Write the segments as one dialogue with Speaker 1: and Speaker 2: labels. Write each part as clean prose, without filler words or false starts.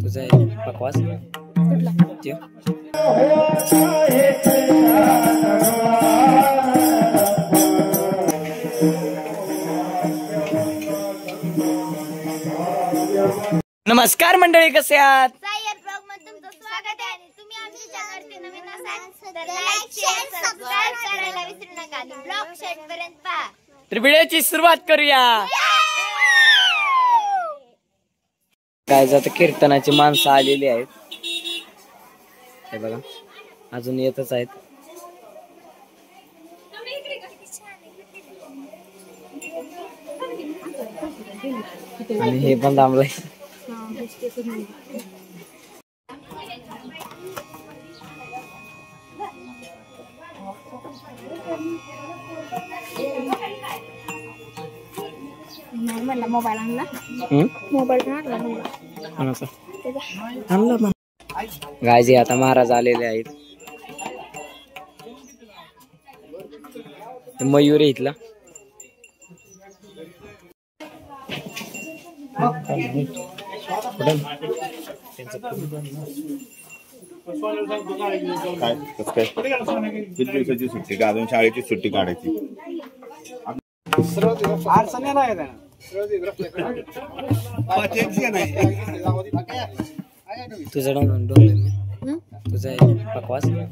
Speaker 1: तुझा आहे बकवास कुठला नमस्कार मंडळी, कसे आहात?
Speaker 2: ब्लॉग मध्ये तुमचं स्वागत आहे. आणि तुम्ही आमच्या चॅनलवरती नवीन असाल तर लाईक शेअर सबस्क्राइब करायला विसरू नका आणि ब्लॉग शेवटपर्यंत पहा.
Speaker 1: तर व्हिडिओची सुरुवात करूया. काय जातं कीर्तनाची माणसं आलेली आहेत. हे बघा अजून येतच आहेत. आणि हे पण थांबलंय.
Speaker 2: मोबाईल आणला मोबाईल
Speaker 1: आणला गायजी. आता महाराज आलेले आहेत. मयूर आहे इथला.
Speaker 3: किती दिवसाची सुट्टी का? अजून शाळेची सुट्टी काढायची.
Speaker 1: तुझा डोंगर तुझा बकवास कुठला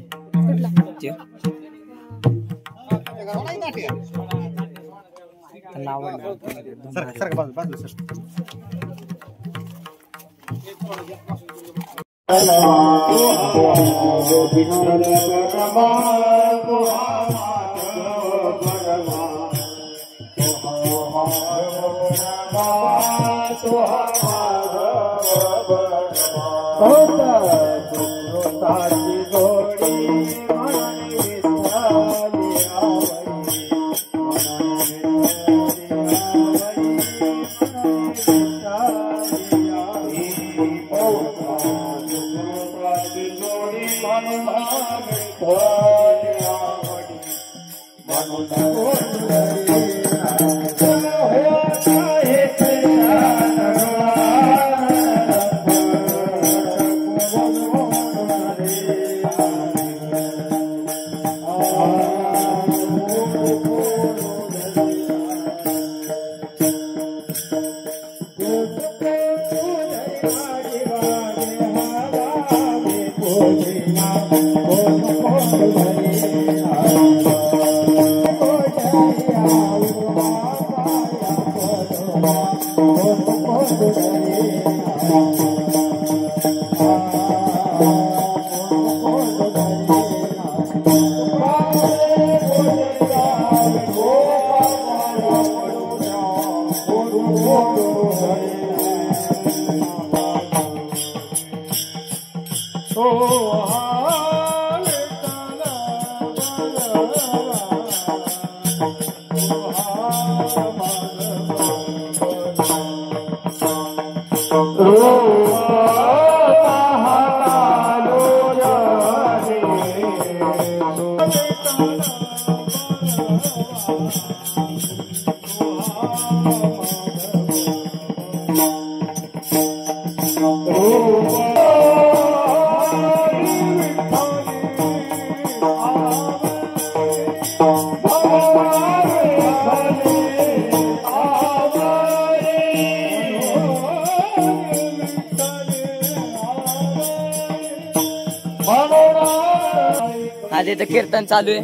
Speaker 1: आज इथं कीर्तन चालू आहे.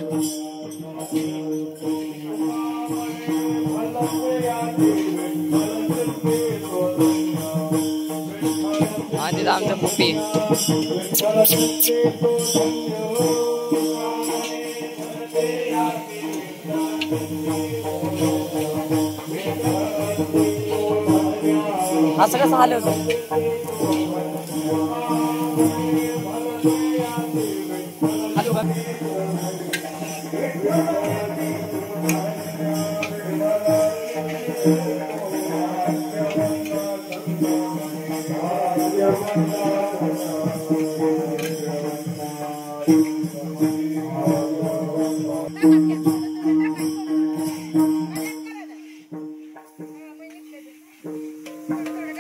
Speaker 1: आणि आमचं पुपी असं कसं आलं होतं.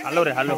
Speaker 3: हॅलो रे हॅलो.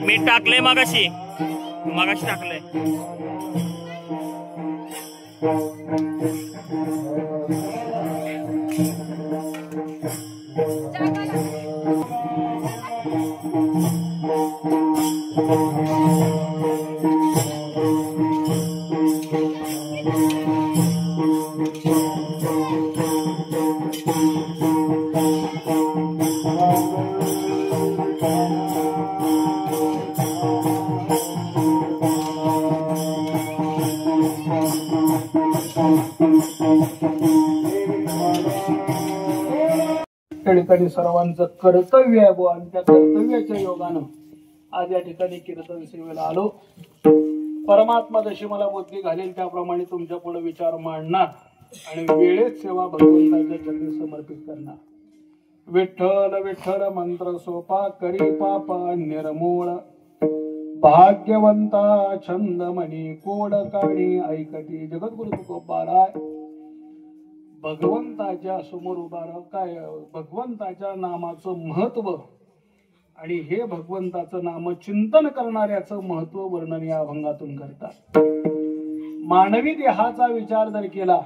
Speaker 4: मीठ टाकलंय मगाशी टाकलंय.
Speaker 5: ठिकाणी सर्वांचं कर्तव्य आहे बुवा आणि त्या कर्तव्याच्या योगानं आज या ठिकाणी कीर्तन सेवेला आलो. परमात्मा जशी मला बुद्धी घालेल त्याप्रमाणे तुमच्या पुढे विचार मांडणार आणि वेळेत सेवा भगवंताच्या चरणी समर्पित करणार. विठ्ठल विठ्ठल मंत्र सोपा करी पापा निर्मूळ भाग्यवंता छंदमणी कोड काणी ऐकती. जगद्गुरु तुकोबाराय भगवंताच्या समोर उभा राह. काय भगवंताच्या नामाचं महत्व आणि हे भगवंताचं नाम चिंतन करणाऱ्याचं महत्व वर्णन या अभंगातून करतात. मानवी देहाचा विचार जर केला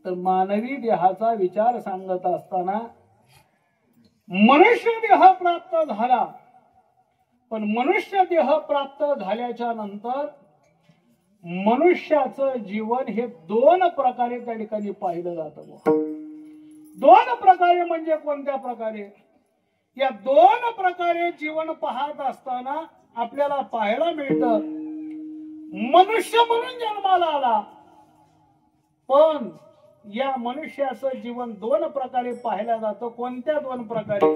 Speaker 5: तर मानवी देहाचा विचार सांगत असताना मनुष्य देह प्राप्त झाला, पण मनुष्य देह प्राप्त झाल्याच्या नंतर मनुष्याचं जीवन हे दोन प्रकारे त्या ठिकाणी पाहिलं जातं. दोन प्रकारे म्हणजे कोणत्या प्रकारे? या दोन प्रकारे जीवन पाहत असताना आपल्याला पाहायला मिळतं मनुष्य म्हणून जन्माला आला, पण या मनुष्याचं जीवन दोन प्रकारे पाहिलं जातं. कोणत्या दोन प्रकारे?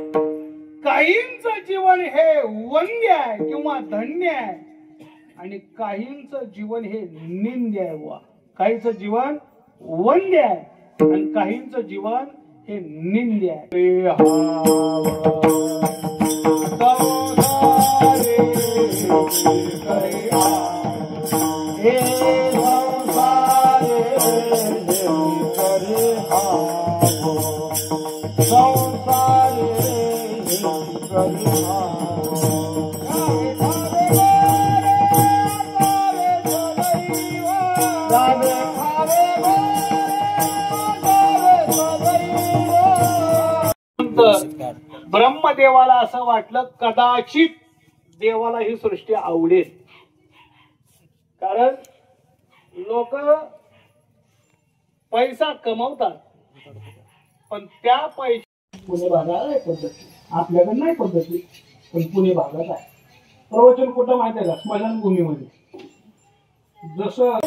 Speaker 5: काहींचं जीवन हे वंद्य आहे किंवा धन्य आहे आणि काहींचं जीवन हे निंद्य आहे. काहींचं जीवन वंद्य आहे आणि काहींचं जीवन हे निंद्य आहे. ब्रह्मदेवाला असं वाटलं कदाचित देवाला ही सृष्टी आवडेल, कारण लोक पैसा कमवतात पण त्या पैसे पुणे भागात आहे पद्धती, आपल्याकडे नाही पद्धती, पण पुणे भागात आहे. प्रवचन कुठं माहिती आहे का? स्मशानभूमीमध्ये. जसं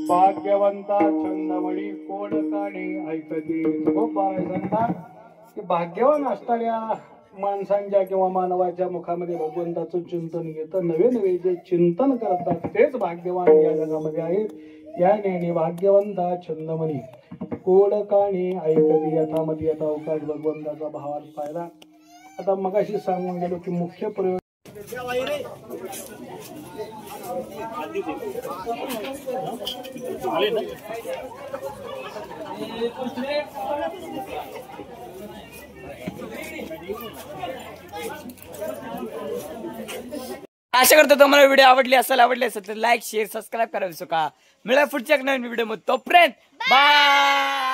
Speaker 5: भाग्यवंता छंदमणी कोण काणी ऐकती. भाग्यवान असणाऱ्या माणसांच्या किंवा मानवाच्या मुखामध्ये भगवंताचं चिंतन घेतं, नवे नवे जे चिंतन करतात तेच भाग्यवान या जगामध्ये आहेत. या नेहमी भाग्यवंता छंदमणी कोण काणी ऐकती. यथामती यथा अवकाश भगवंताचा भावार्थ पाहिला. आता मगाशी सांगून गेलो की मुख्य प्रयोग
Speaker 1: आशा करतो तुम्हाला व्हिडिओ आवडली असेल तर लाईक शेअर सबस्क्राईब करा विसरू नका. मिळा पुढच्या नवीन व्हिडिओ मध्ये. तोपर्यंत बाय.